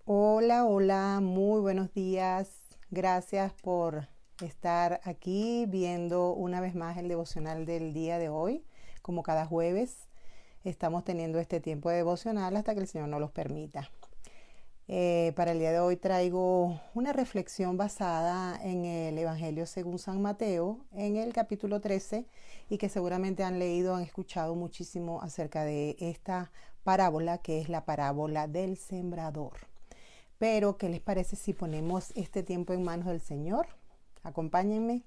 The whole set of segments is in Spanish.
Hola, hola, muy buenos días. Gracias por estar aquí viendo una vez más el devocional del día de hoy. Como cada jueves, estamos teniendo este tiempo de devocional hasta que el Señor nos los permita. Para el día de hoy traigo una reflexión basada en el Evangelio según San Mateo, en el capítulo 13, y que seguramente han leído, han escuchado muchísimo acerca de esta parábola, que es la parábola del sembrador. Pero, ¿qué les parece si ponemos este tiempo en manos del Señor? Acompáñenme.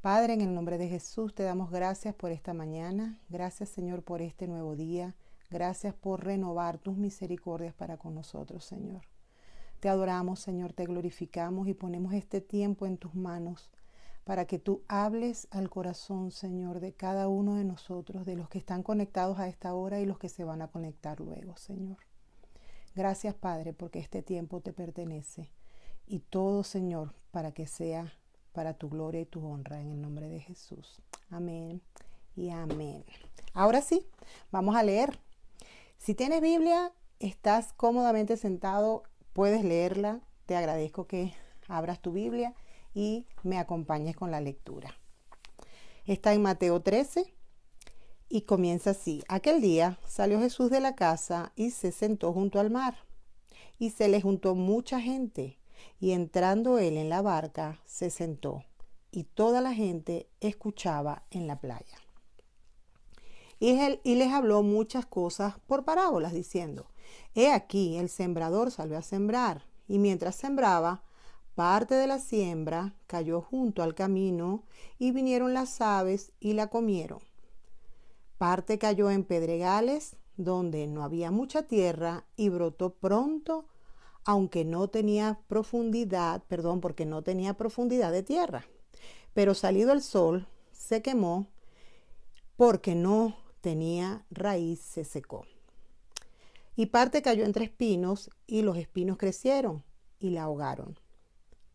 Padre, en el nombre de Jesús, te damos gracias por esta mañana. Gracias, Señor, por este nuevo día. Gracias por renovar tus misericordias para con nosotros, Señor. Te adoramos, Señor, te glorificamos y ponemos este tiempo en tus manos para que tú hables al corazón, Señor, de cada uno de nosotros, de los que están conectados a esta hora y los que se van a conectar luego, Señor. Gracias, Padre, porque este tiempo te pertenece y todo, Señor, para que sea para tu gloria y tu honra, en el nombre de Jesús. Amén y amén. Ahora sí, vamos a leer. Si tienes Biblia, estás cómodamente sentado, puedes leerla. Te agradezco que abras tu Biblia y me acompañes con la lectura. Está en Mateo 13. Y comienza así. Aquel día salió Jesús de la casa y se sentó junto al mar. Y se le juntó mucha gente. Y entrando él en la barca, se sentó. Y toda la gente escuchaba en la playa. Y les habló muchas cosas por parábolas, diciendo: He aquí, el sembrador salió a sembrar. Y mientras sembraba, parte de la siembra cayó junto al camino, y vinieron las aves y la comieron. Parte cayó en pedregales, donde no había mucha tierra, y brotó pronto, aunque no tenía profundidad, porque no tenía profundidad de tierra. Pero salido el sol, se quemó, porque no tenía raíz, se secó. Y parte cayó entre espinos, y los espinos crecieron y la ahogaron.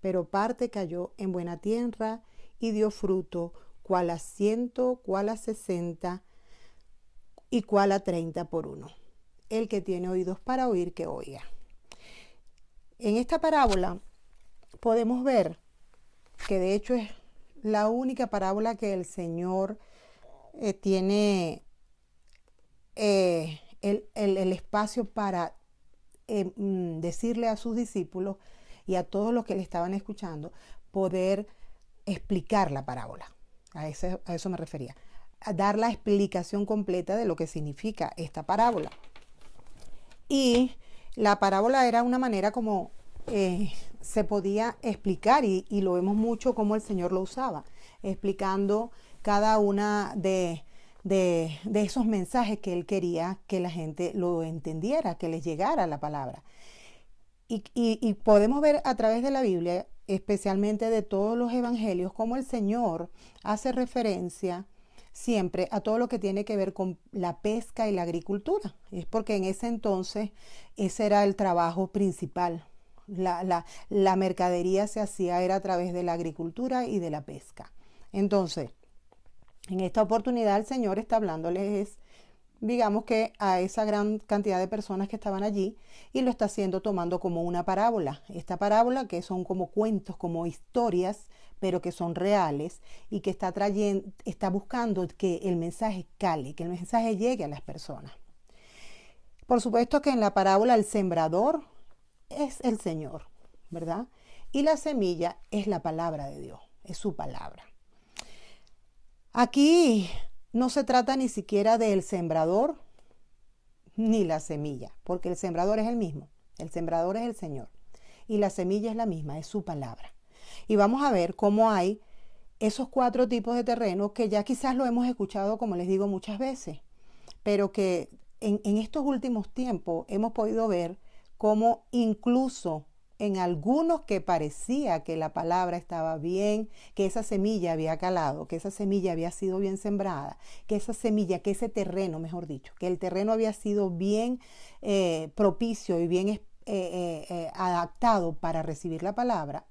Pero parte cayó en buena tierra, y dio fruto, cuál a 100, cuál a 60, y cuál a 30 por uno. El que tiene oídos para oír, que oiga. En esta parábola podemos ver que de hecho es la única parábola que el Señor tiene el espacio para decirle a sus discípulos y a todos los que le estaban escuchando, poder explicar la parábola. A eso me refería. A dar la explicación completa de lo que significa esta parábola. Y la parábola era una manera como se podía explicar, y lo vemos mucho como el Señor lo usaba, explicando cada una de esos mensajes que Él quería que la gente lo entendiera, que les llegara la palabra. Y podemos ver a través de la Biblia, especialmente de todos los evangelios, cómo el Señor hace referencia siempre a todo lo que tiene que ver con la pesca y la agricultura. Es porque en ese entonces ese era el trabajo principal. La mercadería se hacía era a través de la agricultura y de la pesca. Entonces, en esta oportunidad el Señor está hablándoles, digamos que a esa gran cantidad de personas que estaban allí, y lo está haciendo tomando como una parábola. Esta parábola que son como cuentos, como historias, pero que son reales, y que está buscando que el mensaje cale, que el mensaje llegue a las personas. Por supuesto que en la parábola el sembrador es el Señor, ¿verdad? Y la semilla es la palabra de Dios, es su palabra. Aquí no se trata ni siquiera del sembrador ni la semilla, porque el sembrador es el mismo, el sembrador es el Señor, y la semilla es la misma, es su palabra. Y vamos a ver cómo hay esos 4 tipos de terreno que ya quizás lo hemos escuchado, como les digo, muchas veces, pero que en estos últimos tiempos hemos podido ver cómo incluso en algunos que parecía que la palabra estaba bien, que esa semilla había calado, que esa semilla había sido bien sembrada, que esa semilla, que ese terreno, mejor dicho, que el terreno había sido bien propicio y bien adaptado para recibir la palabra.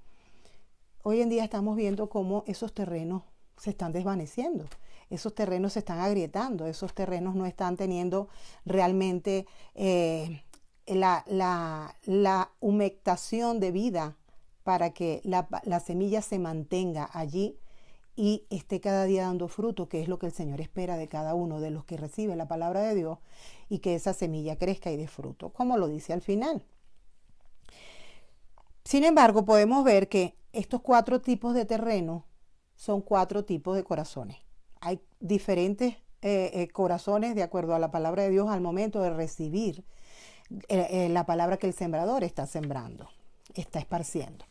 Hoy en día estamos viendo cómo esos terrenos se están desvaneciendo, esos terrenos se están agrietando, esos terrenos no están teniendo realmente la humectación de vida para que la semilla se mantenga allí y esté cada día dando fruto, que es lo que el Señor espera de cada uno de los que recibe la palabra de Dios, y que esa semilla crezca y dé fruto, como lo dice al final. Sin embargo, podemos ver que estos 4 tipos de terreno son 4 tipos de corazones. Hay diferentes corazones de acuerdo a la palabra de Dios al momento de recibir la palabra que el sembrador está sembrando, está esparciendo.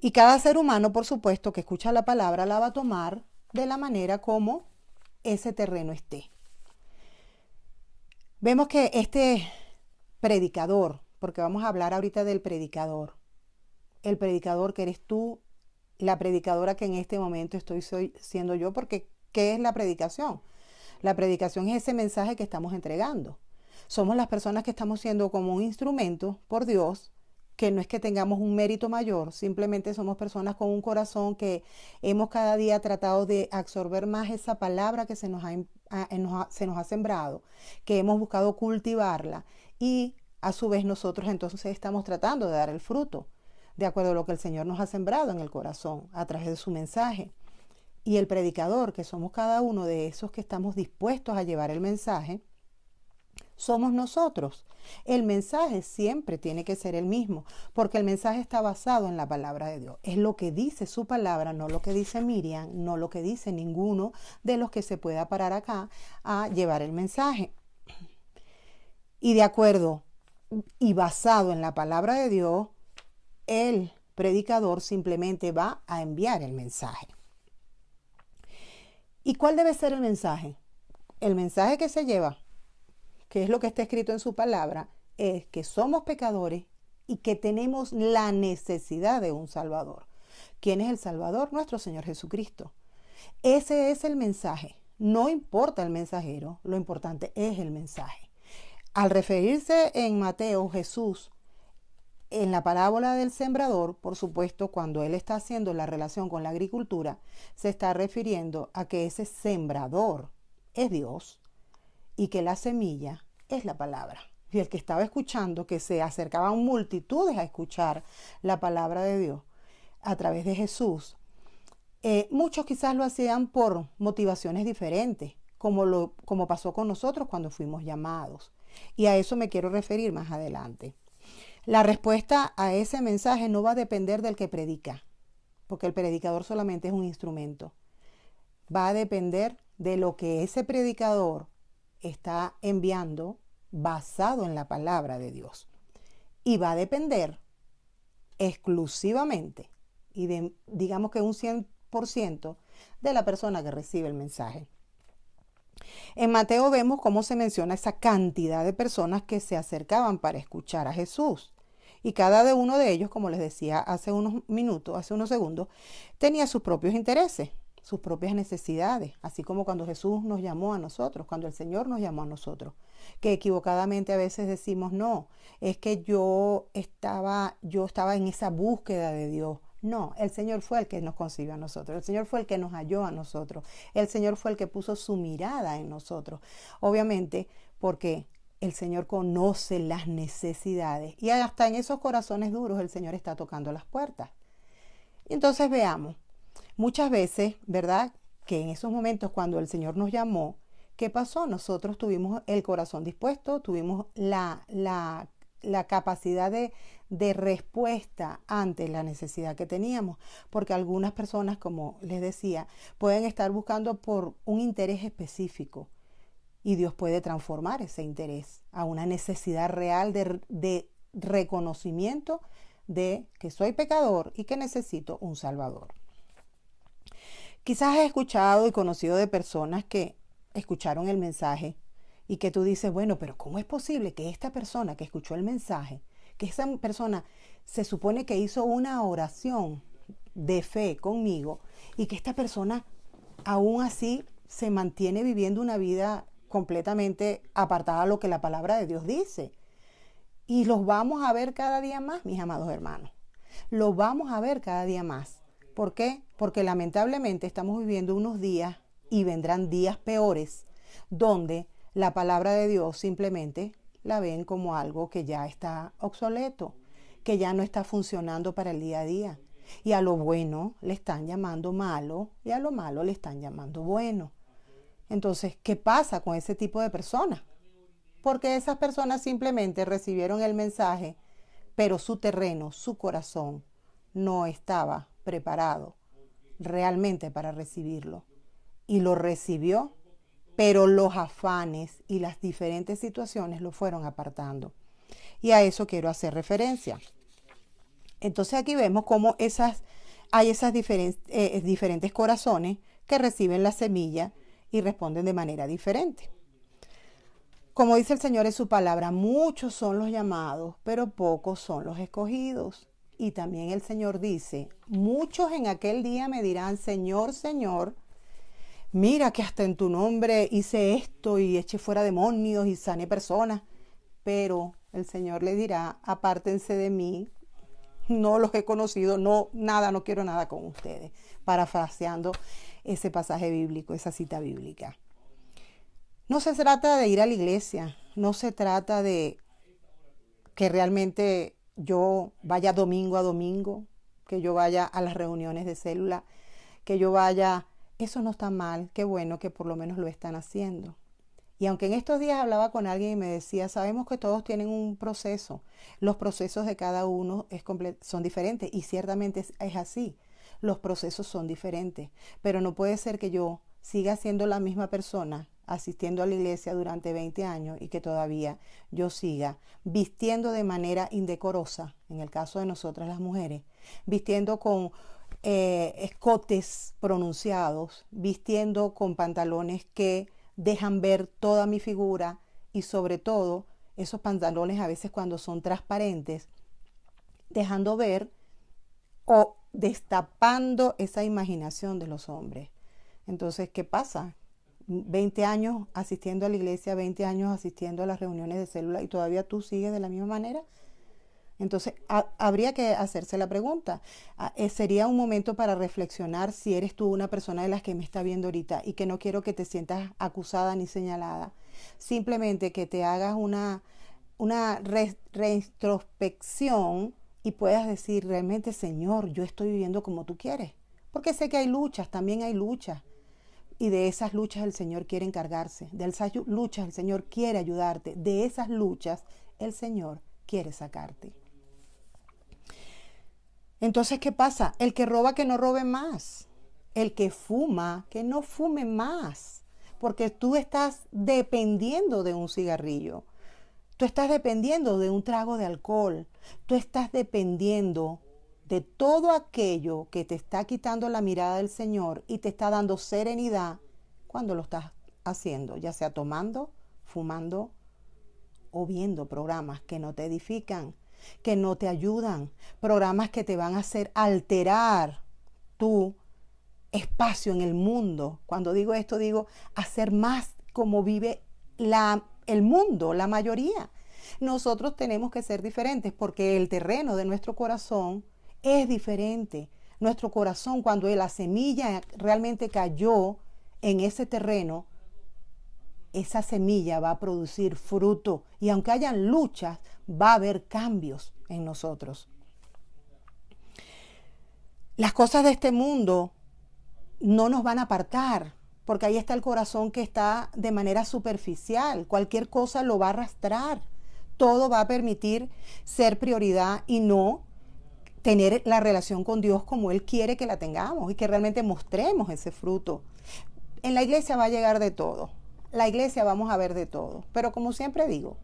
Y cada ser humano, por supuesto, que escucha la palabra, la va a tomar de la manera como ese terreno esté. Vemos que este predicador, porque vamos a hablar ahorita del predicador, el predicador que eres tú, la predicadora que en este momento estoy siendo yo, porque ¿qué es la predicación? La predicación es ese mensaje que estamos entregando. Somos las personas que estamos siendo como un instrumento por Dios, que no es que tengamos un mérito mayor, simplemente somos personas con un corazón que hemos cada día tratado de absorber más esa palabra que se nos ha sembrado, que hemos buscado cultivarla y a su vez nosotros entonces estamos tratando de dar el fruto de acuerdo a lo que el Señor nos ha sembrado en el corazón a través de su mensaje. Y el predicador, que somos cada uno de esos que estamos dispuestos a llevar el mensaje, somos nosotros. El mensaje siempre tiene que ser el mismo, porque el mensaje está basado en la palabra de Dios. Es lo que dice su palabra, no lo que dice Miriam, no lo que dice ninguno de los que se pueda parar acá a llevar el mensaje. Y de acuerdo y basado en la palabra de Dios, el predicador simplemente va a enviar el mensaje. ¿Y cuál debe ser el mensaje? El mensaje que se lleva, que es lo que está escrito en su palabra, es que somos pecadores y que tenemos la necesidad de un Salvador. ¿Quién es el Salvador? Nuestro Señor Jesucristo. Ese es el mensaje. No importa el mensajero, lo importante es el mensaje. Al referirse en Mateo, Jesús, en la parábola del sembrador, por supuesto, cuando él está haciendo la relación con la agricultura, se está refiriendo a que ese sembrador es Dios y que la semilla es la palabra. Y el que estaba escuchando, que se acercaban multitudes a escuchar la palabra de Dios a través de Jesús, muchos quizás lo hacían por motivaciones diferentes, como pasó con nosotros cuando fuimos llamados. Y a eso me quiero referir más adelante. La respuesta a ese mensaje no va a depender del que predica, porque el predicador solamente es un instrumento. Va a depender de lo que ese predicador está enviando basado en la palabra de Dios. Y va a depender exclusivamente y digamos que un 100% de la persona que recibe el mensaje. En Mateo vemos cómo se menciona esa cantidad de personas que se acercaban para escuchar a Jesús. Y cada uno de ellos, como les decía hace unos minutos, hace unos segundos, tenía sus propios intereses, sus propias necesidades, así como cuando Jesús nos llamó a nosotros, cuando el Señor nos llamó a nosotros, que equivocadamente a veces decimos, no, es que yo estaba en esa búsqueda de Dios. No, el Señor fue el que nos concibió a nosotros, el Señor fue el que nos halló a nosotros, el Señor fue el que puso su mirada en nosotros. Obviamente, porque el Señor conoce las necesidades y hasta en esos corazones duros el Señor está tocando las puertas. Entonces veamos, muchas veces, ¿verdad? Que en esos momentos cuando el Señor nos llamó, ¿qué pasó? Nosotros tuvimos el corazón dispuesto, tuvimos la capacidad de respuesta ante la necesidad que teníamos, porque algunas personas, como les decía, pueden estar buscando por un interés específico y Dios puede transformar ese interés a una necesidad real de reconocimiento de que soy pecador y que necesito un Salvador. Quizás has escuchado y conocido de personas que escucharon el mensaje y que tú dices, bueno, pero ¿cómo es posible que esta persona que escuchó el mensaje, que esa persona se supone que hizo una oración de fe conmigo y que esta persona aún así se mantiene viviendo una vida completamente apartada de lo que la palabra de Dios dice? Y los vamos a ver cada día más, mis amados hermanos. Los vamos a ver cada día más. ¿Por qué? Porque lamentablemente estamos viviendo unos días y vendrán días peores donde la palabra de Dios simplemente la ven como algo que ya está obsoleto, que ya no está funcionando para el día a día. Y a lo bueno le están llamando malo y a lo malo le están llamando bueno. Entonces, ¿qué pasa con ese tipo de personas? Porque esas personas simplemente recibieron el mensaje, pero su terreno, su corazón, no estaba preparado realmente para recibirlo. Y lo recibió, pero los afanes y las diferentes situaciones lo fueron apartando. Y a eso quiero hacer referencia. Entonces aquí vemos cómo hay esas diferentes corazones que reciben la semilla y responden de manera diferente. Como dice el Señor en su palabra, muchos son los llamados, pero pocos son los escogidos. Y también el Señor dice, muchos en aquel día me dirán, Señor, Señor, mira que hasta en tu nombre hice esto y eché fuera demonios y sané personas. Pero el Señor le dirá, apártense de mí, no los he conocido, no quiero nada con ustedes. Parafraseando ese pasaje bíblico, esa cita bíblica. No se trata de ir a la iglesia, no se trata de que realmente yo vaya domingo a domingo, que yo vaya a las reuniones de célula, que yo vaya, eso no está mal, qué bueno que por lo menos lo están haciendo. Y aunque en estos días hablaba con alguien y me decía, sabemos que todos tienen un proceso, los procesos de cada uno son diferentes y ciertamente es así, los procesos son diferentes, pero no puede ser que yo siga siendo la misma persona asistiendo a la iglesia durante 20 años y que todavía yo siga vistiendo de manera indecorosa, en el caso de nosotras las mujeres, vistiendo con escotes pronunciados, vistiendo con pantalones que dejan ver toda mi figura y sobre todo esos pantalones a veces cuando son transparentes, dejando ver o destapando esa imaginación de los hombres. Entonces, ¿qué pasa? 20 años asistiendo a la iglesia, 20 años asistiendo a las reuniones de célula y todavía tú sigues de la misma manera. Entonces, habría que hacerse la pregunta. Sería un momento para reflexionar si eres tú una persona de las que me está viendo ahorita y que no quiero que te sientas acusada ni señalada. Simplemente que te hagas una reintrospección y puedas decir realmente, Señor, yo estoy viviendo como tú quieres. Porque sé que hay luchas, también hay luchas. Y de esas luchas el Señor quiere encargarse. De esas luchas el Señor quiere ayudarte. De esas luchas el Señor quiere sacarte. Entonces, ¿qué pasa? El que roba, que no robe más. El que fuma, que no fume más. Porque tú estás dependiendo de un cigarrillo. Tú estás dependiendo de un trago de alcohol. Tú estás dependiendo de todo aquello que te está quitando la mirada del Señor y te está dando serenidad cuando lo estás haciendo, ya sea tomando, fumando o viendo programas que no te edifican, que no te ayudan, programas que te van a hacer alterar tu espacio en el mundo. Cuando digo esto, digo hacer más como vive el mundo, la mayoría. Nosotros tenemos que ser diferentes porque el terreno de nuestro corazón es diferente. Nuestro corazón, cuando la semilla realmente cayó en ese terreno, esa semilla va a producir fruto y aunque hayan luchas, va a haber cambios en nosotros. Las cosas de este mundo no nos van a apartar, porque ahí está el corazón que está de manera superficial. Cualquier cosa lo va a arrastrar. Todo va a permitir ser prioridad y no tener la relación con Dios como Él quiere que la tengamos y que realmente mostremos ese fruto. En la iglesia va a llegar de todo. La iglesia vamos a ver de todo. Pero como siempre digo,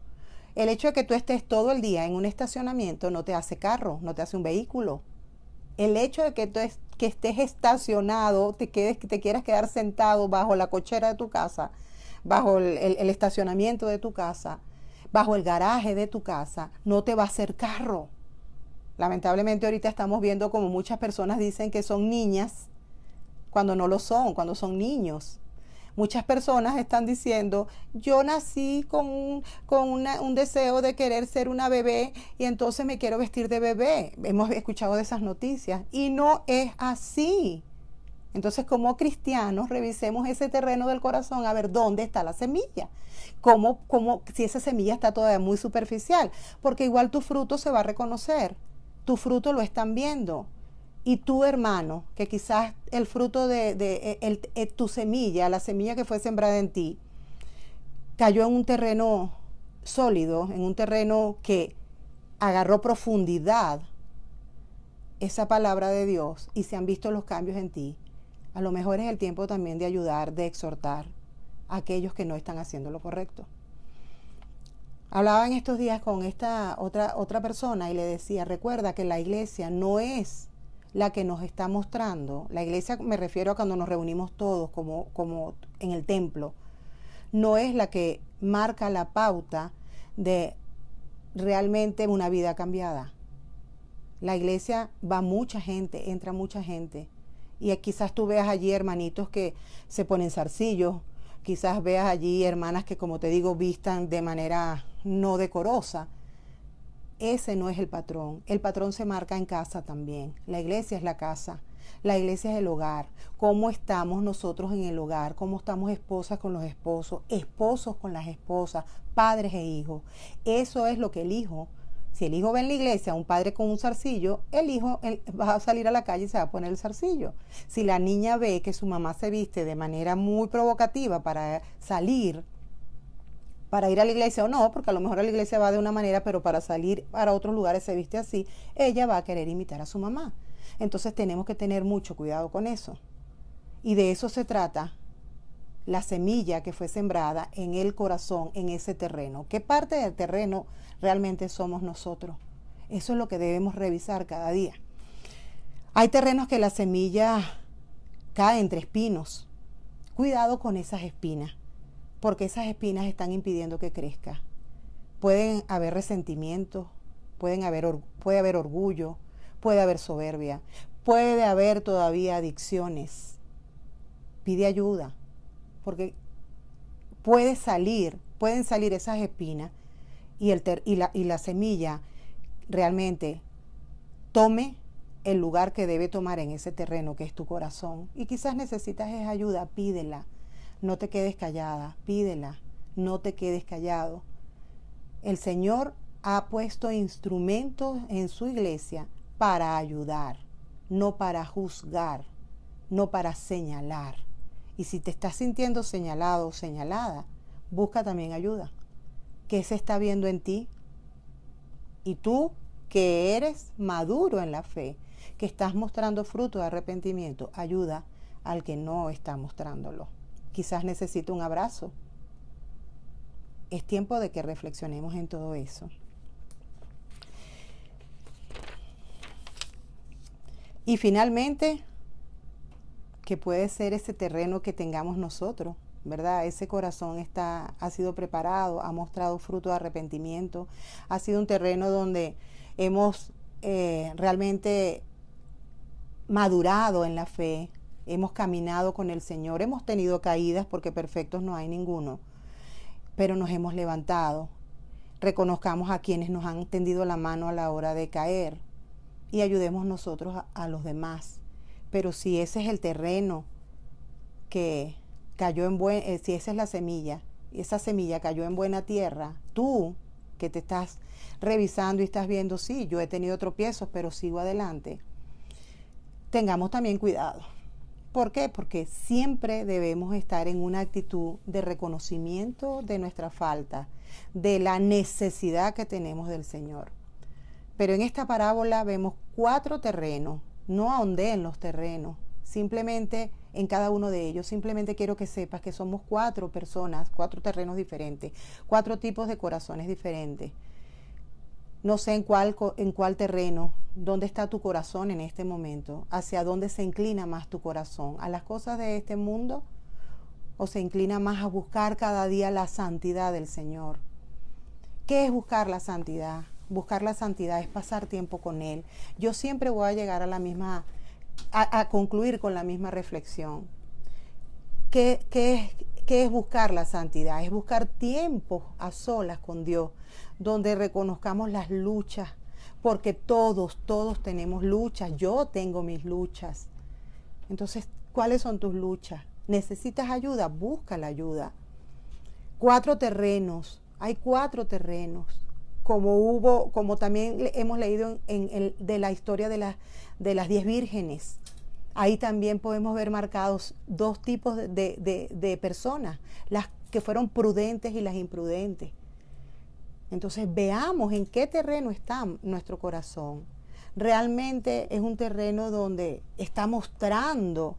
el hecho de que tú estés todo el día en un estacionamiento no te hace carro, no te hace un vehículo. El hecho de que estés estacionado, te quieras quedar sentado bajo la cochera de tu casa, bajo el estacionamiento de tu casa, bajo el garaje de tu casa, no te va a hacer carro. Lamentablemente ahorita estamos viendo como muchas personas dicen que son niñas cuando no lo son, cuando son niños. Muchas personas están diciendo, yo nací con un deseo de querer ser una bebé y entonces me quiero vestir de bebé. Hemos escuchado de esas noticias y no es así. Entonces, como cristianos, revisemos ese terreno del corazón a ver dónde está la semilla. Cómo, si esa semilla está todavía muy superficial, porque igual tu fruto se va a reconocer, tu fruto lo están viendo. Y tu hermano, que quizás el fruto de tu semilla, la semilla que fue sembrada en ti, cayó en un terreno sólido, en un terreno que agarró profundidad esa palabra de Dios y se han visto los cambios en ti. A lo mejor es el tiempo también de ayudar, de exhortar a aquellos que no están haciendo lo correcto. Hablaba en estos días con esta otra persona y le decía, recuerda que la iglesia no es la que nos está mostrando. La iglesia, me refiero a cuando nos reunimos todos como en el templo, no es la que marca la pauta de realmente una vida cambiada. La iglesia va mucha gente, entra mucha gente. Y quizás tú veas allí hermanitos que se ponen zarcillos, quizás veas allí hermanas que, como te digo, vistan de manera no decorosa. Ese no es el patrón. El patrón se marca en casa también. La iglesia es la casa. La iglesia es el hogar. ¿Cómo estamos nosotros en el hogar? ¿Cómo estamos esposas con los esposos? Esposos con las esposas, padres e hijos. Eso es lo que el hijo, si el hijo ve en la iglesia a un padre con un zarcillo, el hijo va a salir a la calle y se va a poner el zarcillo. Si la niña ve que su mamá se viste de manera muy provocativa para salir, para ir a la iglesia o no, porque a lo mejor a la iglesia va de una manera, pero para salir para otros lugares se viste así, ella va a querer imitar a su mamá. Entonces tenemos que tener mucho cuidado con eso. Y de eso se trata la semilla que fue sembrada en el corazón, en ese terreno. ¿Qué parte del terreno realmente somos nosotros? Eso es lo que debemos revisar cada día. Hay terrenos que la semilla cae entre espinos. Cuidado con esas espinas, porque esas espinas están impidiendo que crezca. Pueden haber resentimientos, puede haber orgullo, puede haber soberbia, puede haber todavía adicciones. Pide ayuda, porque pueden salir esas espinas y la semilla realmente tome el lugar que debe tomar en ese terreno que es tu corazón. Y quizás necesitas esa ayuda, pídela. No te quedes callada, pídela, no te quedes callado. El Señor ha puesto instrumentos en su iglesia para ayudar, no para juzgar, no para señalar. Y si te estás sintiendo señalado o señalada, busca también ayuda. ¿Qué se está viendo en ti? Y tú, que eres maduro en la fe, que estás mostrando fruto de arrepentimiento, ayuda al que no está mostrándolo. Quizás necesita un abrazo. Es tiempo de que reflexionemos en todo eso. Y finalmente, que puede ser ese terreno que tengamos nosotros, ¿verdad? Ese corazón ha sido preparado, ha mostrado fruto de arrepentimiento, ha sido un terreno donde hemos realmente madurado en la fe, hemos caminado con el Señor, hemos tenido caídas porque perfectos no hay ninguno, pero nos hemos levantado. Reconozcamos a quienes nos han tendido la mano a la hora de caer y ayudemos nosotros a los demás. Pero si ese es el terreno que cayó si esa es la semilla, y esa semilla cayó en buena tierra, tú que te estás revisando y estás viendo, sí, yo he tenido tropiezos, pero sigo adelante. Tengamos también cuidado. ¿Por qué? Porque siempre debemos estar en una actitud de reconocimiento de nuestra falta, de la necesidad que tenemos del Señor. Pero en esta parábola vemos 4 terrenos. No ahondé en los terrenos, simplemente en cada uno de ellos. Simplemente quiero que sepas que somos 4 personas, 4 terrenos diferentes, 4 tipos de corazones diferentes. No sé en cuál terreno, dónde está tu corazón en este momento, hacia dónde se inclina más tu corazón, a las cosas de este mundo o se inclina más a buscar cada día la santidad del Señor. ¿Qué es buscar la santidad? Buscar la santidad es pasar tiempo con Él. Yo siempre voy a llegar a concluir con la misma reflexión. ¿Qué es buscar la santidad? Es buscar tiempo a solas con Dios, donde reconozcamos las luchas, porque todos tenemos luchas. Yo tengo mis luchas. Entonces, ¿Cuáles son tus luchas? ¿Necesitas ayuda? Busca la ayuda. 4 terrenos. Hay 4 terrenos. Como también hemos leído de la historia de las 10 vírgenes. Ahí también podemos ver marcados 2 tipos de personas, las que fueron prudentes y las imprudentes. Entonces veamos en qué terreno está nuestro corazón. Realmente es un terreno donde está mostrando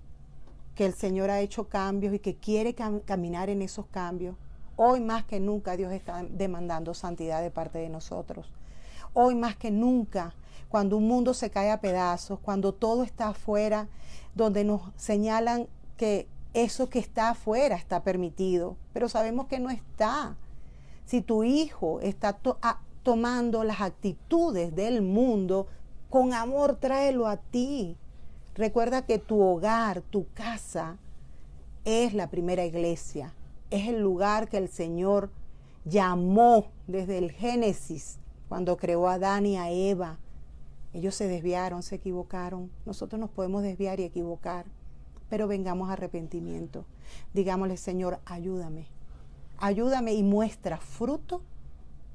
que el Señor ha hecho cambios y que quiere caminar en esos cambios. Hoy más que nunca Dios está demandando santidad de parte de nosotros. Hoy más que nunca, cuando un mundo se cae a pedazos, cuando todo está afuera, donde nos señalan que eso que está afuera está permitido, pero sabemos que no está. Si tu hijo está tomando las actitudes del mundo, con amor tráelo a ti. Recuerda que tu hogar, tu casa, es la primera iglesia. Es el lugar que el Señor llamó desde el Génesis, cuando creó a Adán y a Eva. Ellos se desviaron, se equivocaron. Nosotros nos podemos desviar y equivocar, pero vengamos a arrepentimiento. Digámosle, Señor, ayúdame. Ayúdame y muestra fruto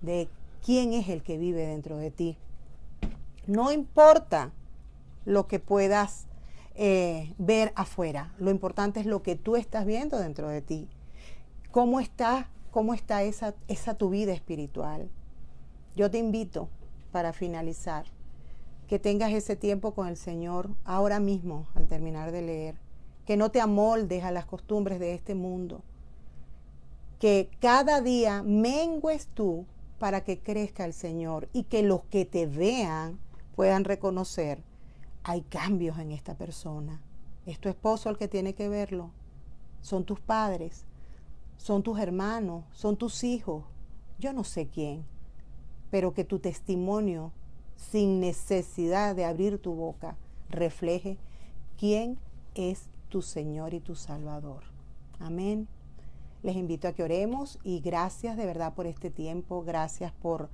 de quién es el que vive dentro de ti. No importa lo que puedas ver afuera. Lo importante es lo que tú estás viendo dentro de ti. ¿Cómo está esa tu vida espiritual? Yo te invito, para finalizar, que tengas ese tiempo con el Señor ahora mismo, al terminar de leer. Que no te amoldes a las costumbres de este mundo. Que cada día mengues tú para que crezca el Señor y que los que te vean puedan reconocer, hay cambios en esta persona. Es tu esposo el que tiene que verlo. Son tus padres, son tus hermanos, son tus hijos. Yo no sé quién, pero que tu testimonio, sin necesidad de abrir tu boca, refleje quién es tu Señor y tu Salvador. Amén. Les invito a que oremos y gracias de verdad por este tiempo. Gracias por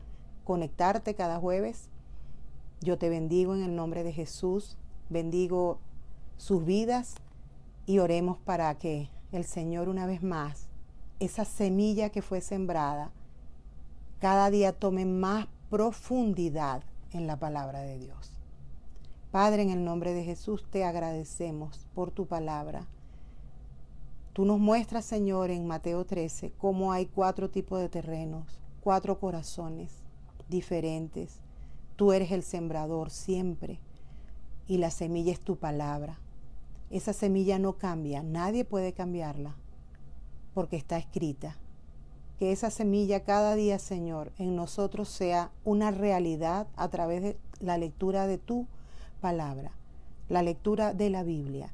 conectarte cada jueves. Yo te bendigo en el nombre de Jesús. Bendigo sus vidas y oremos para que el Señor una vez más, esa semilla que fue sembrada, cada día tome más profundidad en la palabra de Dios. Padre, en el nombre de Jesús te agradecemos por tu palabra. Tú nos muestras, Señor, en Mateo 13, cómo hay 4 tipos de terrenos, 4 corazones diferentes. Tú eres el sembrador siempre y la semilla es tu palabra. Esa semilla no cambia, nadie puede cambiarla porque está escrita. Que esa semilla cada día, Señor, en nosotros sea una realidad a través de la lectura de tu palabra, la lectura de la Biblia,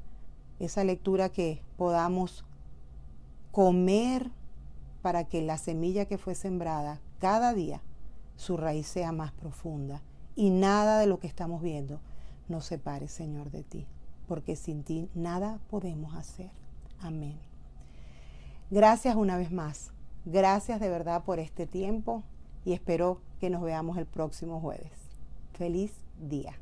esa lectura que podamos comer para que la semilla que fue sembrada cada día, su raíz sea más profunda y nada de lo que estamos viendo nos separe, Señor, de ti, porque sin ti nada podemos hacer. Amén. Gracias una vez más. Gracias de verdad por este tiempo y espero que nos veamos el próximo jueves. Feliz día.